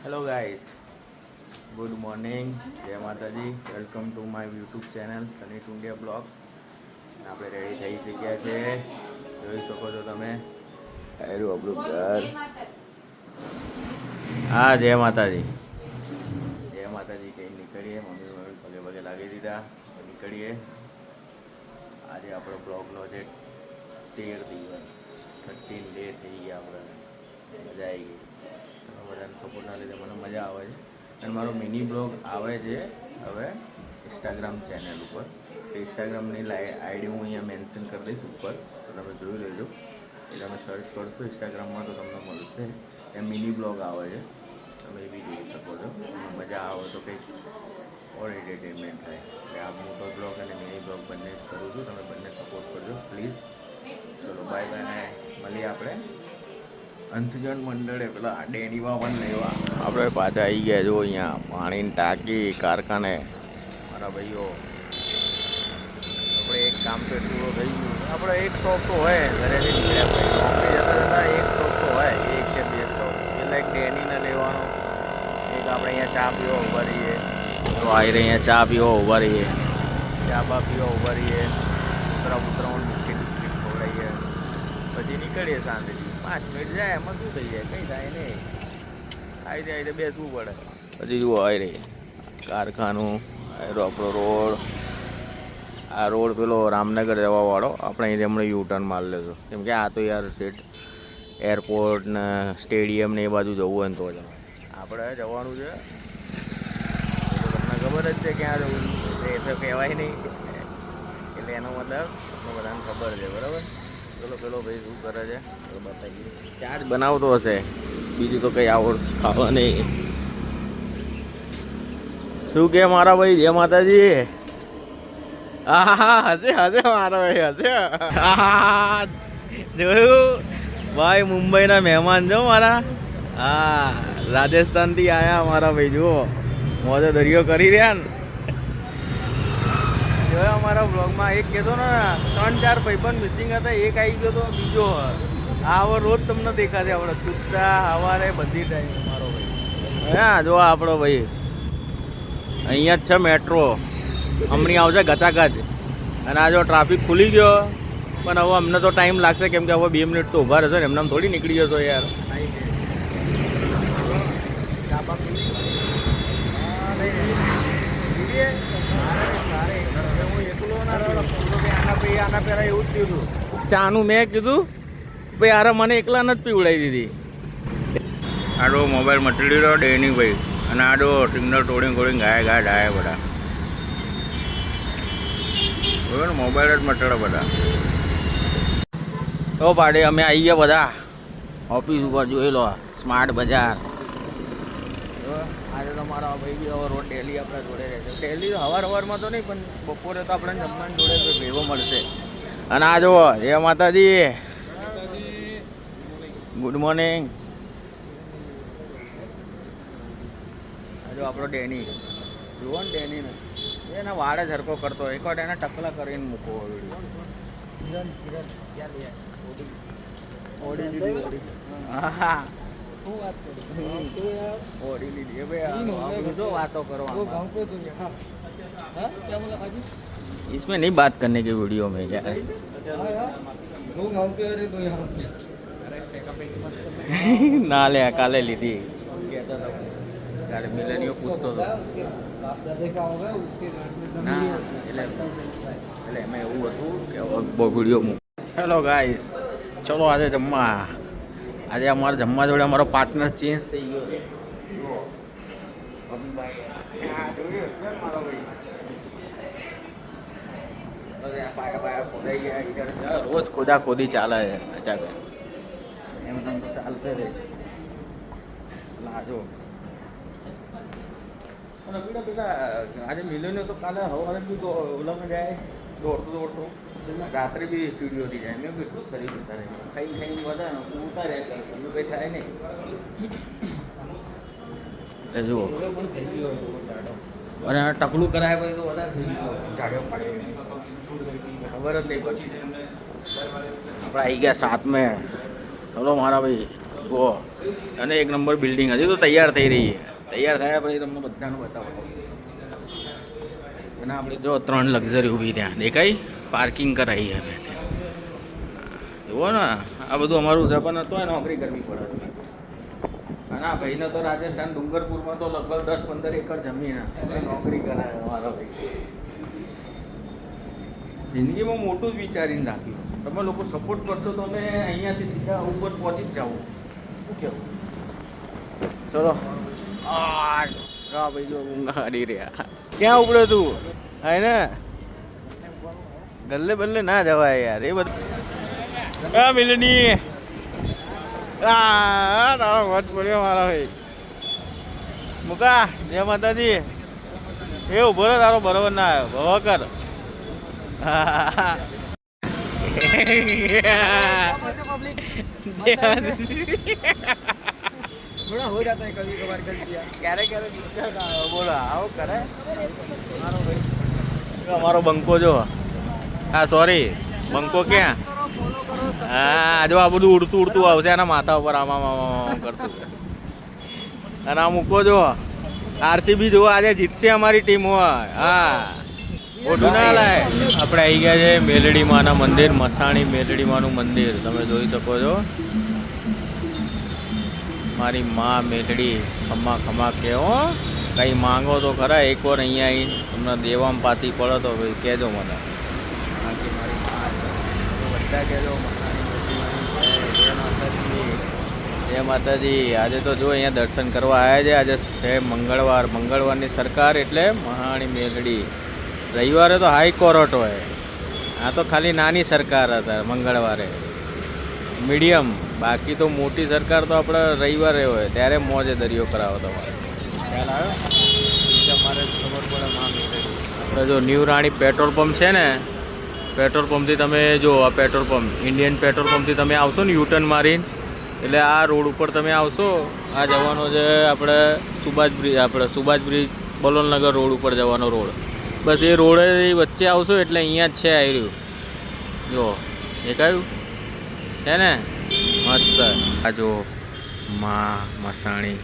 Hello guys, good morning, જય માતાજી. Welcome to my YouTube channel Sunny Tundiya blogs. આપણે ready થઈ ચૂક્યા છે, જોઈ શકો છો તમે. આવ્યું આપણું ઘર. હા, જય માતાજી. જય માતાજી કંઈ નીકળીએ. મમ્મી પગે પગે લાગી દીધા, નીકળીએ. આજે આપણો બ્લોગનો છે 13 દિવસ, 13 ડે થઈ ગયા આપણે. મજા આવી ગઈ. બધાને સપોર્ટના લીધે મને મજા આવે છે. અને મારો મિની બ્લોગ આવે છે હવે ઇન્સ્ટાગ્રામ ચેનલ ઉપર. ઇન્સ્ટાગ્રામની આઈડી હું અહીંયા મેન્શન કરી દઈશ ઉપર, તો તમે જોઈ લેજો. એ તમે સર્ચ કરશો ઇન્સ્ટાગ્રામમાં તો તમને મળશે. એ મિની બ્લોગ આવે છે, તમે એ બી જોઈ શકો છો. મજા આવે તો કંઈક ઓર એન્ટરટેનમેન્ટ થાય. એટલે આ મોટો બ્લોગ અને મિની બ્લોગ બંને જ કરું છું. તમે બંને સપોર્ટ કરજો પ્લીઝ. ચલો બાય બાય, મળીએ આપણે અંથજણ મંડળે પેલા ડેરીમાં પણ લેવા. આપણે પાછા આવી ગયા જો અહીંયા પાણીની ટાંકી કારખાને. મારા ભાઈઓ આપણે એક કામ તો પૂરો થઈ ગયું. આપણે એક સ્ટોપ તો હોય ઘરેથી નીકળ્યા પછી નોકરી જતા જતા એક સ્ટોપ તો હોય, એક કે બે સ્ટોપ. એટલે એક ડેરીને લેવાનો, એક આપણે અહીંયા ચા પીવા ઊભા રહીએ. તો આવીને અહીંયા ચા પીવા ઊભા રહીએ, ચા બા પીવા ઊભા રહીએ, પુતરાઓને બિસ્કીટ ખવડાવીએ, પછી નીકળીએ શાંતિથી. 5 મિનિટ જાય એમાં શું થઈ જાય, કંઈ થાય નહીં. આવી જાય તો બેસવું પડે. પછી જુઓ આવી રહી કારખાનું. આપણો રોડ, આ રોડ પેલો રામનગર જવાવાળો. આપણે અહીંથી હમણાં યુટર્ન મારી લેશું, કેમ કે આ તો યાર એરપોર્ટ ને સ્ટેડિયમ ને એ બાજુ જવું હોય ને તો જ આપણે જવાનું છે. તો તમને ખબર જ છે ક્યાં જવું એ તો કહેવાય નહીં. એટલે એનો મતલબ તમને બધાને ખબર છે, બરાબર. પેલો ભાઈ શું કરે છે તો બતાવીએ. ચાર્જ બનાવતો હશે, બીજું તો કંઈ આવડ ખાવા નહીં. શું કે મારા ભાઈ, જય માતાજી. હા હા, હશે મારા ભાઈ, હશે. હા, જોયું ભાઈ, મુંબઈના મહેમાન છો મારા. હા, રાજસ્થાનથી આવ્યા મારા ભાઈ. જુઓ મોજો દરિયો કરી રહ્યા ને. જોયા અમારા બ્લોગમાં એક કહેતો ને 3-4 ભાઈબંધ મિસિંગ હતા, એક આવી ગયો તો બીજો આ હવે રોજ તમને દેખાશે. આપણે છૂટતા સવારે બધી ટાઈમ મારો ભાઈ. હા, જો આપણો ભાઈ અહીંયા જ છે મેટ્રો, હમણાં આવશે ગચાગચ. અને આ જો ટ્રાફિક ખુલી ગયો, પણ હવે અમને તો ટાઈમ લાગશે, કેમ કે હવે 2 મિનિટ તો ઊભા રહેશો ને, એમને થોડી નીકળી જશો યાર. આના પહેલા એવું જ થયું હતું. ચાનું મેં કીધું ભાઈ આરે મને એકલા નથી પીવડાવી દીધી. આડો મોબાઈલ મટડી રહ્યો ડેની ભાઈ, અને આડો સિગ્નલ તોડીને ગાય ડાયા બધા. બરાબર, મોબાઈલ જ મટડે બધા. તો પાડે અમે આવી ગયા બધા ઓફિસ ઉપર. જોઈ લો સ્માર્ટ બજાર. આજે તો મારા ભાઈ બી હવે રોજ ડેલી આપણા જોડે રહેશે. ડેલી સવારમાં તો નહીં, પણ બપોરે તો આપણે જમવાની જોડે ભેગો મળશે. અને આ જુઓ, જય માતાજી, ગુડ મોર્નિંગ. આ જો આપણો ડેની, જુઓ ને ડેનીને, એના વાળ જ હરકો કરતો. એક વાર એને ટકલા કરીને મૂકો. હા, ઓડી લીધી भाई, जो बातों करो इसमें नहीं बात करने की वीडियो में क्या ના લે કાલે લીધી. ત્યારે મિલનીઓ પૂછતો હતો ના, એટલે એમાં એવું હતું કે બહુ વિડીયો મૂક. હેલો ગાઈસ, ચલો આજે જમવા. આજે અમારા જમવા જોડે અમારો પાર્ટનર ચેન્જ થઈ ગયો છે. રોજ ખોદા ખોદી ચાલે છે. અચાનક એમ તેમ તો ચાલશે રે. લાજો પેલા આજે મિલ્યો તો કાલે સવારે બી ઓલામાં જાય દોડતો રાત્રે બી સીડીઓથી જાય. મેં કેટલું શરીર ઉતારે, ખાઈને બધા ઉતાર્યા કરે, એનું કંઈ થાય નહીં. એ જુઓ, અને ટકલું કરાય પછી તો વધારે થઈ ગયો, જાડ્યો પાડે ખબર જ નહીં પડી. આપણે આવી ગયા 7 ચલો મારા ભાઈ. ઓ અને એક નંબર બિલ્ડિંગ હજી તો તૈયાર થઈ રહી છે. તૈયાર થયા પછી તમને બધાનું બતાવો. અને આપણે જો 3 લક્ઝરી ઊભી ત્યાં દેખાય, પાર્કિંગ કરાવી છે મેં. જુઓ ને આ બધું અમારું છે, પણ તો નોકરી કરવી પડે. અને આ ભાઈને તો રાજસ્થાન ડુંગરપુરમાં તો લગભગ 10-15 એકર જમીન નોકરી કરાય અમારો ભાઈ. જિંદગીમાં મોટું જ વિચારીને રાખ્યું. તમે લોકો સપોર્ટ કરશો તો અમે અહીંયાથી સીધા ઉપર પહોંચી જ જાઉં. શું કેવું? ચલો ભાઈ જો ઊંઘાડી રહ્યા. ક્યાં ઉપડે તું? હા ને ગલ્લે બલ્લે ના જવાય યાર એ બધું. હા મિલની તારો વટ પડ્યો મારા ભાઈ. મુકા જય માતાજી. એ ઉભો રહે તારો બરોબર ના આવ્યો ભવા કર. थोड़ा हो जाता है कभी कभार कर दिया ક્યારેક બોલો આવો કરે મારો ભાઈ. અમારો બંકો જો. હા સોરી બંકો ક્યાં? હા જો આ બધું ઉડતું ઉડતું આવશે એના માથા ઉપર આમાં કરતું. અને આ મૂકો જો આરસીબી જો આજે જીતશે અમારી ટીમ હોય. હા ઓઢું ના લાય. આપણે આવી ગયા છે મેલડી માના મંદિર, મસાણી મેલડી માનું મંદિર તમે જોઈ શકો છો. મારી માં મેલડી ખમા ખમા કહેવો. કંઈ માંગો તો ખરા એકવાર અહીંયા આવીને તમને દેવામાં પાતી પડે તો ભાઈ કહેજો મને. બાકી મારી માં બધા કહેજો જય માતાજી. જય માતાજી. આજે તો જો અહીંયા દર્શન કરવા આવ્યા છે. આજે છે મંગળવારની સરકાર એટલે મહાણી મેલડી. રવિવારે તો હાઈકોર્ટ હોય. આ તો ખાલી નાની સરકાર હતા મંગળવારે મીડિયમ. બાકી તો મોટી સરકાર તો આપણે રવિવારે હોય ત્યારે મોજે દરિયો કરાવો તમારે. ખ્યાલ આવ્યો? અમારે ખબર પડે આપણે જો ન્યૂ રાણી પેટ્રોલ પંપ છે ને, પેટ્રોલ પંપથી તમે જો આ પેટ્રોલ પંપ ઇન્ડિયન પેટ્રોલ પંપથી તમે આવશો ને યુટર્ન મારીને એટલે આ રોડ ઉપર તમે આવશો. આ જવાનો છે આપણે સુભાષ બ્રિજ બલોલનગર રોડ ઉપર જવાનો રોડ. બસ એ રોડ વચ્ચે આવશો એટલે અહીંયા જ છે આવ્યું. જો દેખાયું છે ને મસ્ત. આ જો માં મસાણી.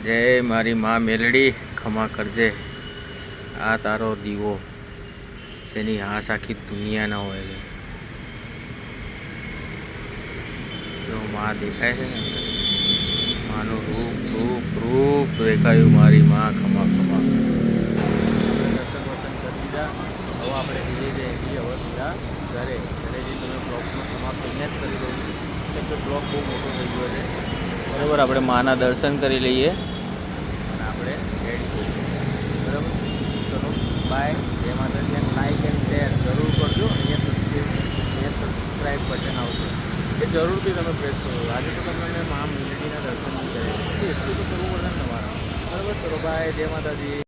જય મારી માં મેલડી ખમા કરજે. આ તારો દીવો જેની હાશ આખી દુનિયા ના હોય છે. જો માં દેખાય છે ને, માનું રૂપ રૂપ રૂપ દેખાયું. મારી માં ખમા ખમા. દર્શન વર્શન કરી દીધા. હવે આપણે જઈએ છીએ હવે સીધા ઘરે. ઘરેથી તમે બ્લોગનો સમાપ્ત અહીંયા જ કરી દઉં છું કેમ કે બ્લોગ બહુ મોટો થઈ ગયો છે. બરાબર આપણે માના દર્શન કરી લઈએ અને આપણે રેડી થઈએ. બરાબર ચલો બાય. જય માતાજી. અને લાઈક એન્ડ શેર જરૂર કરજો. અહીંયા સબસ્ક્રાઈબ બટન આવશે એ જરૂરથી તમે પ્રેસ કરો. આજે તો તમને મા મેલડીના દર્શન બી કરે એટલું તો કરવું પડે ને તમારા. બરાબર ચલો બાય. જય માતાજી.